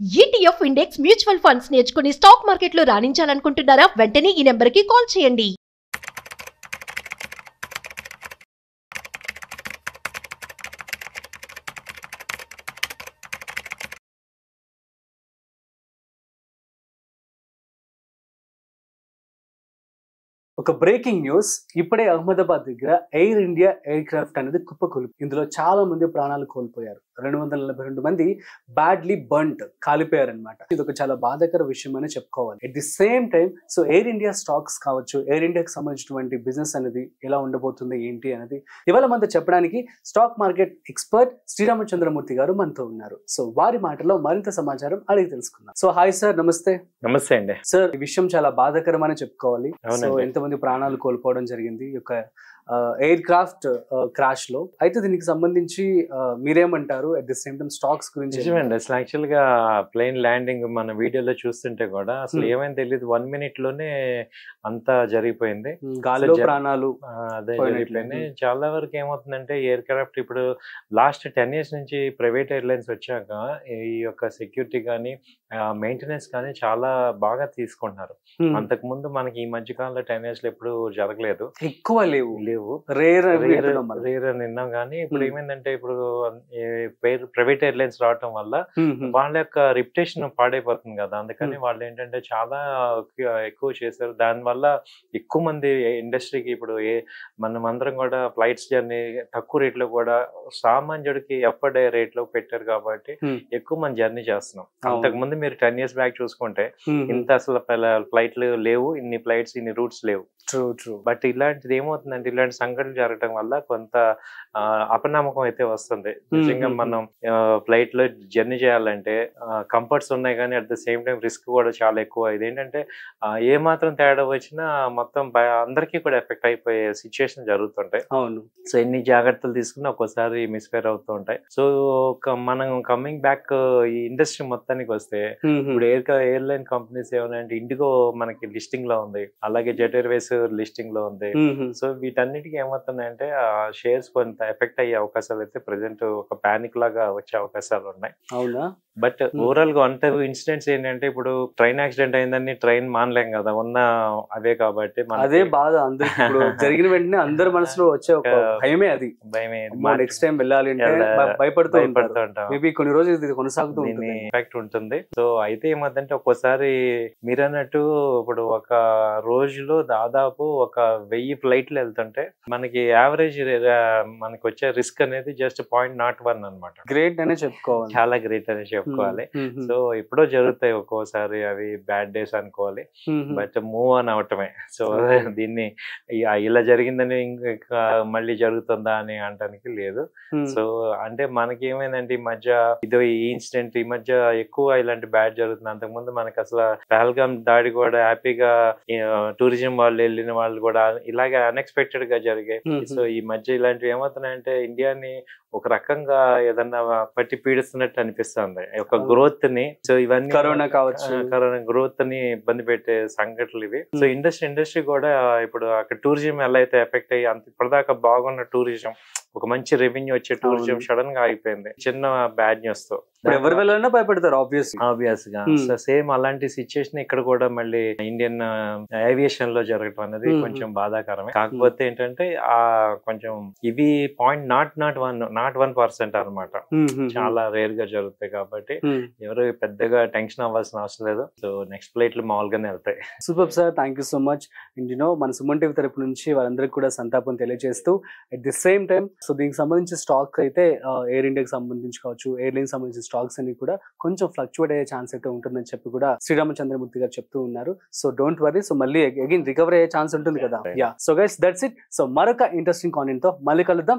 ETF index mutual funds నేర్చుకుని stock మార్కెట్లో రాణించాలనుకుంటున్నారా? వెంటనే ఈ నెంబర్కి కాల్ చేయండి. ఒక బ్రేకింగ్ న్యూస్. ఇప్పుడే అహ్మదాబాద్ దగ్గర ఎయిర్ ఇండియా ఎయిర్ క్రాఫ్ట్ అనేది కుప్పకూలి. ఇందులో చాలా మంది ప్రాణాలు కోల్పోయారు. 242 మంది బ్యాడ్లీ బర్న్ట్ కాలిపోయారనమాట. ఇది ఒక చాలా బాధాకర విషయం అని చెప్పుకోవాలి. At the same time air India stocks కావచ్చు, ఎయిర్ ఇండియాకి సంబంధించినటువంటి బిజినెస్ అనేది ఎలా ఉండబోతుంది ఏంటి అనేది ఇవాళ మనతో చెప్పడానికి స్టాక్ మార్కెట్ ఎక్స్పర్ట్ శ్రీరామచంద్రమూర్తి గారు మనతో ఉన్నారు. సో వారి మాటలో మరింత సమాచారం అడిగి తెలుసుకుందాం. సో హాయ్ సార్, నమస్తే. నమస్తే అండి సార్. ఈ విషయం చాలా బాధాకరం అని చెప్పుకోవాలి. సో ఎంతమంది ప్రాణాలు కోల్పోవడం జరిగింది ఈ యొక్క ఎయిర్ క్రాఫ్ట్ క్రాష్ లో. అయితే దీనికి సంబంధించి మీరేమంటారు? At the same time stocks గురించి. నిజమండి, అసలు యాక్చువల్ గా ప్లేన్ ల్యాండింగ్ మన వీడియోలో చూస్తుంటే కూడా అసలు ఏమైనా తెలియదు. 1 minute లోనే అంతా జరిగిపోయింది. గాలిలో ప్రాణాలు అదే జరిగిపోయింది. చాలా వరకు ఏమవుతుందంటే ఎయిర్ క్రాఫ్ట్ ఇప్పుడు లాస్ట్ 10 years నుంచి ప్రైవేట్ ఎయిర్లైన్స్ వచ్చాక ఈ యొక్క సెక్యూరిటీ కానీ మెయింటెనెన్స్ కానీ చాలా బాగా తీసుకుంటున్నారు. అంతకు ముందు మనకి ఈ మధ్య కాలంలో 10 years లో ఎప్పుడు జరగలేదు. ఎక్కువ లేవు రేర్ అని విన్నాం. కానీ ఇప్పుడు ఏమైందంటే ఇప్పుడు ప్రైవేట్ ఎయిర్లైన్స్ రావటం వల్ల వాళ్ళ యొక్క రిప్యుటేషన్ పాడైపోతుంది కదా. అందుకని వాళ్ళు ఏంటంటే చాలా ఎక్కువ చేశారు. దానివల్ల ఎక్కువ మంది ఇండస్ట్రీకి ఇప్పుడు మనం అందరం కూడా ఫ్లైట్స్ జర్నీ తక్కువ రేట్ లో కూడా సామాన్యుడికి ఎఫర్డ్ అయ్యే రేట్ లో పెట్టారు కాబట్టి ఎక్కువ మంది జర్నీ చేస్తున్నాం. అంతకు ముందు మీరు 10 years బ్యాక్ చూసుకుంటే ఇంత అసలు ఫ్లైట్లు లేవు, ఇన్ని ఫ్లైట్స్ ఇన్ని రూట్స్ లేవు. బట్ ఇలాంటిది ఏమవుతుందంటే ఇలాంటి సంఘటనలు జరగడం వల్ల కొంత అపనమ్మకం అయితే వస్తుంది. నిజంగా మనం ఫ్లైట్ లో జర్నీ చేయాలంటే కంఫర్ట్స్ ఉన్నాయి కానీ at the same time risk కూడా చాలా ఎక్కువ. ఇదేంటంటే ఏ మాత్రం తేడా వచ్చినా మొత్తం అందరికీ కూడా ఎఫెక్ట్ అయిపోయే సిచ్యువేషన్ జరుగుతుంటాయి. అవును. సో ఎన్ని జాగ్రత్తలు తీసుకున్నా ఒక్కోసారి మిస్ఫైర్ అవుతూ ఉంటాయి. సో మనం కమింగ్ బ్యాక్ ఈ ఇండస్ట్రీ మొత్తానికి వస్తే ఇప్పుడు ఎయిర్లైన్ కంపెనీస్ ఏమైనా అంటే ఇండిగో మనకి లిస్టింగ్ లో ఉంది, అలాగే జెట్ ఎయిర్వేస్ లిస్టింగ్ లో ఉంది. సో వీటన్నిటికీ ఏమవుతున్నాయంటే ఆ షేర్స్ కొంత ఎఫెక్ట్ అయ్యే అవకాశాలు అయితే ప్రెసెంట్ ఒక పానిక్ లాగా వచ్చే అవకాశాలు ఉన్నాయి. అవునా? బట్ ఓవరాల్ గా అంత ఇన్సిడెంట్స్ ఏంటంటే ఇప్పుడు ట్రైన్ యాక్సిడెంట్ అయిందని ట్రైన్ మానలేం కదా, ఉన్న అవే కాబట్టి అదే బాధ జరిగిన వెంటనే అందరి మనసులో వచ్చే ఒక భయమే. అది భయమే. నెక్స్ట్ టైం వెళ్ళాలి అంటే భయపడుతూ ఉంటాం. మేబీ కొన్ని రోజులు ఇది కొనసాగుతూ ఎఫెక్ట్ ఉంటుంది. సో అయితే ఏమవుతుందంటే ఒక్కోసారి మీరు అన్నట్టు ఇప్పుడు ఒక రోజులో దాదాపు ఒక 1000 ఫ్లైట్లు వెళ్తుంటే మనకి యావరేజ్ మనకి వచ్చే రిస్క్ అనేది జస్ట్ 0.01 అనమాట. గ్రేట్ అనే చెప్పుకోవాలి, చాలా గ్రేట్ అనే చెప్పుకోవాలి. సో ఎప్పుడో జరుగుతాయి ఒక్కోసారి, అవి బ్యాడ్ డేస్ అనుకోవాలి. బట్ మూవ్ ఆన్ అవటమే. సో దీన్ని ఇలా జరిగిందని ఇంకా మళ్ళీ జరుగుతుందా అని అనడానికి లేదు. సో అంటే మనకి ఏమైందంటే ఈ మధ్య ఈ ఇన్సిడెంట్ ఈ మధ్య ఎక్కువ ఇలాంటి బ్యాడ్ జరుగుతుంది. అంతకుముందు మనకి అసలు పహల్గామ్ దాడి కూడా హ్యాపీగా టూరిజం వాళ్ళు వెళ్ళిన వాళ్ళు కూడా ఇలాగే అన్ఎక్స్పెక్టెడ్ గా జరిగాయి. సో ఈ మధ్య ఇలాంటివి ఏమవుతున్నాయంటే ఇండియాని ఒక రకంగా ఏదన్నా పట్టి పీడిస్తున్నట్టు అనిపిస్తుంది ఒక గ్రోత్ ని. సో ఇవన్నీ కరోనా కావచ్చు, కరోనా గ్రోత్ ని ఇబ్బంది పెట్టే సంఘటనలు ఇవి. సో ఇండస్ట్రీ కూడా ఇప్పుడు అక్కడ టూరిజం ఎలా అయితే ఎఫెక్ట్ అయ్యి అంత ఇప్పటిదాకా బాగున్న టూరిజం, ఒక మంచి రెవెన్యూ వచ్చే టూరిజం సడన్ గా ఆగిపోయింది చిన్న బ్యాడ్ న్యూస్ తో. ఎవరు వెళ్ళాలన్నా భయపడతారు ఆబ్వియస్ గా. సో సేమ్ అలాంటి సిచ్యుయేషన్ ఇక్కడ కూడా మళ్ళీ ఇండియన్ ఏవియేషన్ లో జరగడం అనేది కొంచెం బాధాకరమే. కాకపోతే ఏంటంటే ఆ కొంచెం ఇవి 0.01% అనమాట. చాలా రేర్ గా జరుగుతాయి కాబట్టి ఎవరు పెద్దగా టెన్షన్ అవ్వాల్సిన అవసరం లేదు. సో నెక్స్ట్ ఫ్లైట్లు మామూలుగానే వెళ్తాయి. Super sir, thank you so much. మన సుమన్ టీవీ తరపు నుంచి వాళ్ళందరికీ కూడా సంతాపం తెలియజేస్తూ at the same time so దీనికి సంబంధించి స్టాక్ అయితే ఎయిర్ ఇండియాకి సంబంధించి కావచ్చు, ఎయిర్లైన్ సంబంధించిన స్టాక్స్ అన్ని కూడా కొంచెం ఫ్లక్చువేట్ అయ్యే ఛాన్స్ అయితే ఉంటుందని చెప్పి కూడా శ్రీరామచంద్రమూర్తి గారు చెప్తూ ఉన్నారు. So don't worry. సో మళ్ళీ అగైన్ రికవర్ అయ్యే ఛాన్స్ ఉంటుంది కదా. Yeah. So guys, that's it. So మరొక ఇంట్రెస్టింగ్ కాంటెంట్ తో మళ్ళీ కలుద్దాం.